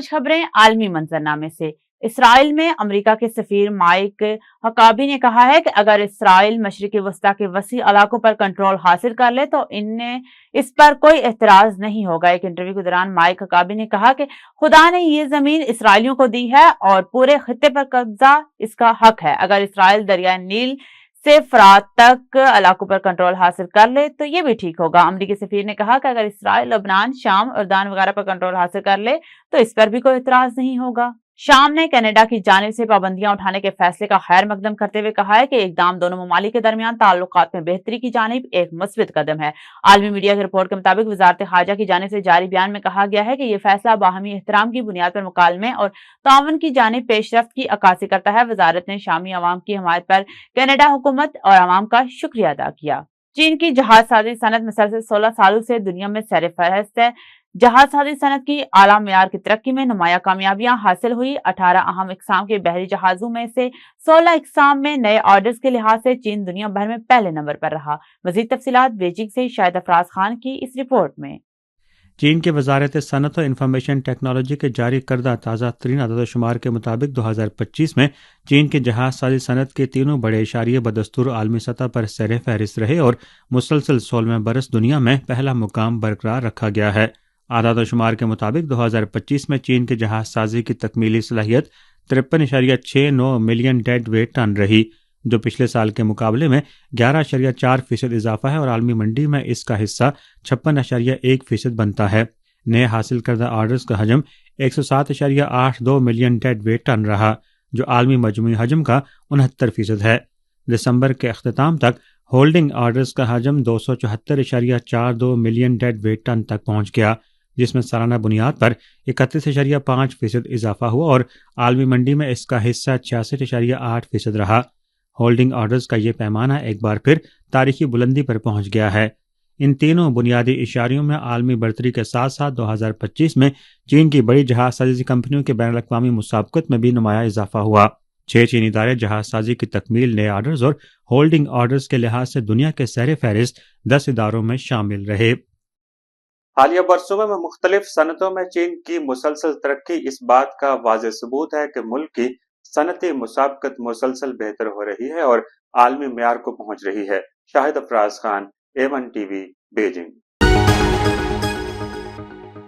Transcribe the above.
कुछ खबरें आलमी मंजरनामे से। इसराइल में अमेरिका के सफीर माइक हकाबी ने कहा है कि अगर इसराइल मशरिकी वस्ता के वसी इलाकों पर कंट्रोल हासिल कर ले तो इन्हें इस पर कोई एतराज नहीं होगा। एक इंटरव्यू के दौरान माइक हकाबी ने कहा कि खुदा ने ये जमीन इसराइलियों को दी है और पूरे खित्ते पर कब्जा इसका हक है। अगर इसराइल दरिया नील से फरात तक इलाकों पर कंट्रोल हासिल कर ले तो ये भी ठीक होगा। अमरीकी सफीर ने कहा कि अगर इसराइल लबनान, शाम, उर्दान वगैरह पर कंट्रोल हासिल कर ले तो इस पर भी कोई इतराज नहीं होगा। शाम ने कनाडा की जानिब से पाबंदियां उठाने के फैसले का खैर मकदम करते हुए कहा है कि इकदाम दोनों ममालिक के दरमियान ताल्लुकात में बेहतरी की जानिब एक मुस्बित कदम है। आलमी मीडिया की रिपोर्ट के मुताबिक वजारत खारजा की जानिब से जारी बयान में कहा गया है कि यह फैसला बाहमी एहतराम की बुनियाद पर मुकालमे और ताउन की जानिब पेशरफ्त की अक्कासी करता है। वजारत ने शामी अवाम की हमायत पर कनाडा हुकूमत और अवाम का शुक्रिया अदा किया। चीन की जहाज साजी सनत मुसलसल 16 सालों से दुनिया में सर फहरिस्त है। जहाज साजी सनत की आला मेयार की तरक्की में नुमाया कामयाबियां हासिल हुई। 18 अहम इकसाम के बहरी जहाजों में से 16 इकसाम में नए ऑर्डर्स के लिहाज से चीन दुनिया भर में पहले नंबर पर रहा। मजीद तफसीलात बीजिंग से शाहिद अफराज खान की इस रिपोर्ट में। चीन के वजारत सनत और इंफॉर्मेशन टेक्नोलॉजी के जारी करदा ताज़ा तरीन अदद शुमार के मुताबिक 2025 में चीन के जहाज साजी सनत के तीनों बड़े इशारिये बदस्तूर आलमी सतह पर सर फहरिस्त रहे और मुसलसल 16वें बरस दुनिया में पहला मुकाम बरकरार रखा गया है। आदाद शुमार के मुताबिक 2025 में चीन के जहाज साजी की तकमीली सलाहियत 53.69 मिलियन डेड वेट टन रही, जो पिछले साल के मुकाबले में 11.4% इजाफा है और आलमी मंडी में इसका हिस्सा 56.1% बनता है। नए हासिल करदा ऑर्डर्स का हजम 107.82 मिलियन डेड वेट टन रहा, जो आलमी मजमूई हजम का 69% है। दिसंबर के अख्ताम तक होल्डिंग ऑर्डर्स का हजम 274.42 मिलियन डेड वेट टन तक पहुंच गया, जिसमें सालाना बुनियाद पर 31.5% इजाफा हुआ और आलमी मंडी में इसका हिस्सा 66.8% रहा। होल्डिंग ऑर्डर्स का यह पैमाना एक बार फिर तारीखी बुलंदी पर पहुंच गया है। इन तीनों बुनियादी इशारियों में आलमी बढ़तरी के साथ साथ 2025 में चीन की बड़ी जहाज साजी कंपनियों के बैन अल-अक़वामी मुसाबकत में भी नुमाया इजाफा हुआ। 6 चीनी इदारे जहाज साजी की तकमील, नए ऑर्डर्स और होल्डिंग ऑर्डर्स के लिहाज से दुनिया के सर फहरिस्त 10 इदारों में शामिल रहे। हालिया बरसों में मुख्तलिफ सनतों में चीन की मुसलसल तरक्की इस बात का वाज़ेह सबूत है कि मुल्क की सनती मुसाबकत मुसलसल बेहतर हो रही है और आलमी मेयार को पहुंच रही है। Shahid Afraz Khan, A1 TV, Beijing.